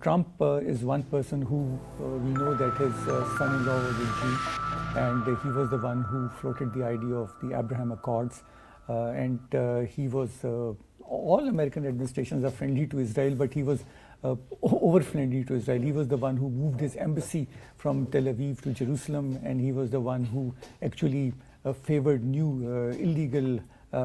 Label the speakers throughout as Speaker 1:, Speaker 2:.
Speaker 1: Trump is one person who we know that his son-in-law was a Jew, and he was the one who floated the idea of the Abraham Accords, and he was, all American administrations are friendly to Israel, but he was over friendly to Israel. He was the one who moved his embassy from Tel Aviv to Jerusalem, and he was the one who actually favored new illegal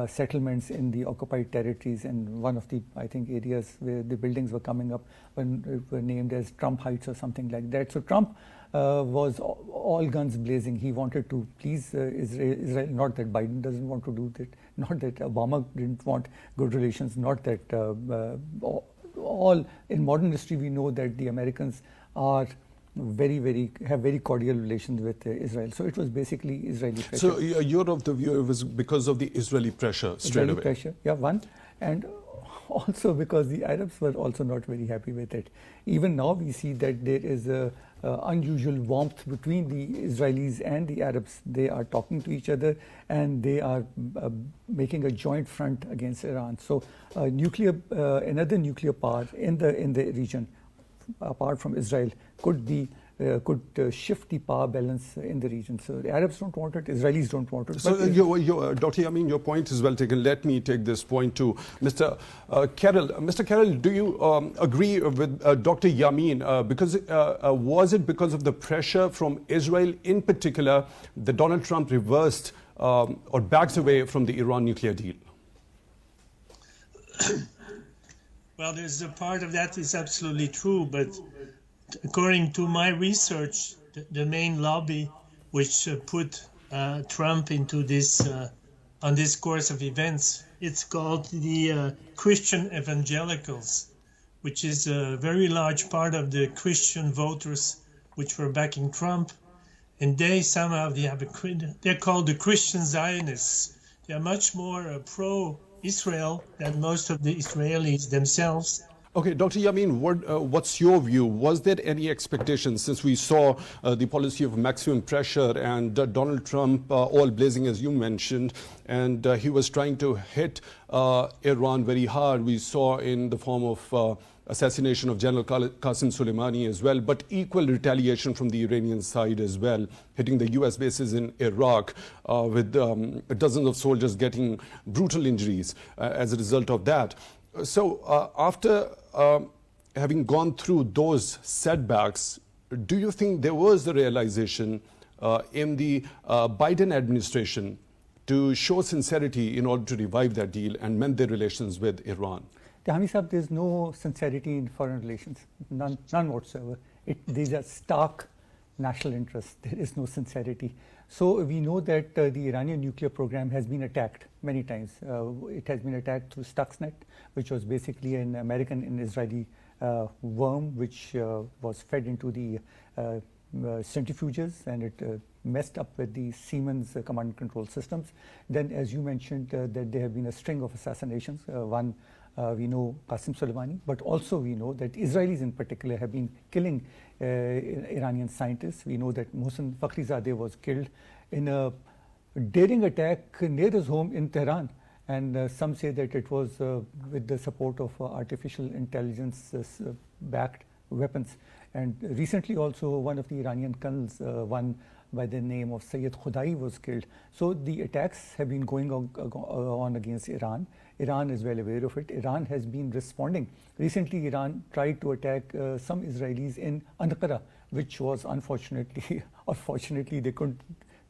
Speaker 1: settlements in the occupied territories, and one of the, I think, areas where the buildings were coming up were named as Trump Heights or something like that. So Trump was all guns blazing. He wanted to please Israel, not that Biden doesn't want to do that, not that Obama didn't want good relations, not that all in modern history we know that the Americans are have very cordial relations with Israel. So it was basically Israeli pressure.
Speaker 2: So you're of the view it was because of the Israeli pressure straight away?
Speaker 1: Pressure, yeah, one. And also because the Arabs were also not very happy with it. Even now we see that there is a unusual warmth between the Israelis and the Arabs. They are talking to each other, and they are making a joint front against Iran. So another nuclear power in the region, apart from Israel, could shift the power balance in the region. So the Arabs don't want it, Israelis don't want it.
Speaker 2: So Dr. Yamin, your point is well taken. Let me take this point to Mr. Carroll. Mr. Carroll, do you agree with Dr. Yamin? Was it because of the pressure from Israel in particular that Donald Trump reversed or backs away from the Iran nuclear deal?
Speaker 3: Well, there's a part of that is absolutely true, but according to my research, the main lobby which put Trump into this on this course of events, it's called the Christian evangelicals, which is a very large part of the Christian voters which were backing Trump, and they're called the Christian Zionists. They are much more pro-Israel than most of the Israelis themselves.
Speaker 2: Okay, Dr. Yamin, what's your view? Was there any expectation, since we saw the policy of maximum pressure and Donald Trump all blazing, as you mentioned, and he was trying to hit Iran very hard. We saw in the form of assassination of General Qasem Soleimani as well, but equal retaliation from the Iranian side as well, hitting the US bases in Iraq with dozens of soldiers getting brutal injuries as a result of that. So after having gone through those setbacks, do you think there was the realization in the Biden administration to show sincerity in order to revive that deal and mend their relations with Iran?
Speaker 1: Hamid Saab, there's no sincerity in foreign relations, none whatsoever. These are stark national interests. There is no sincerity. So we know that the Iranian nuclear program has been attacked many times. It has been attacked through Stuxnet, which was basically an American and Israeli worm which was fed into the centrifuges, and it messed up with the Siemens command and control systems. Then, as you mentioned, that there have been a string of assassinations. One, we know Qasem Soleimani, but also we know that Israelis in particular have been killing Iranian scientists. We know that Mohsen Fakhrizadeh was killed in a daring attack near his home in Tehran, and some say that it was with the support of artificial intelligence backed weapons. And recently also one of the Iranian colonels, one by the name of Sayyid Khudai, was killed. So the attacks have been going on against Iran. Iran is well aware of it. Iran has been responding. Recently Iran tried to attack some Israelis in Ankara, which was unfortunately or fortunately they couldn't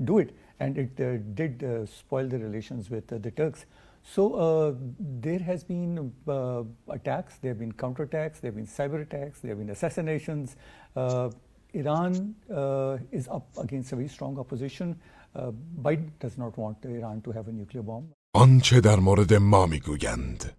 Speaker 1: do it, and it did spoil the relations with the Turks. So there has been attacks, there have been counterattacks, there have been cyber attacks, there have been assassinations. Iran is up against a very strong opposition. Biden does not want Iran to have a nuclear bomb.
Speaker 4: آنچه در مورد ما میگویند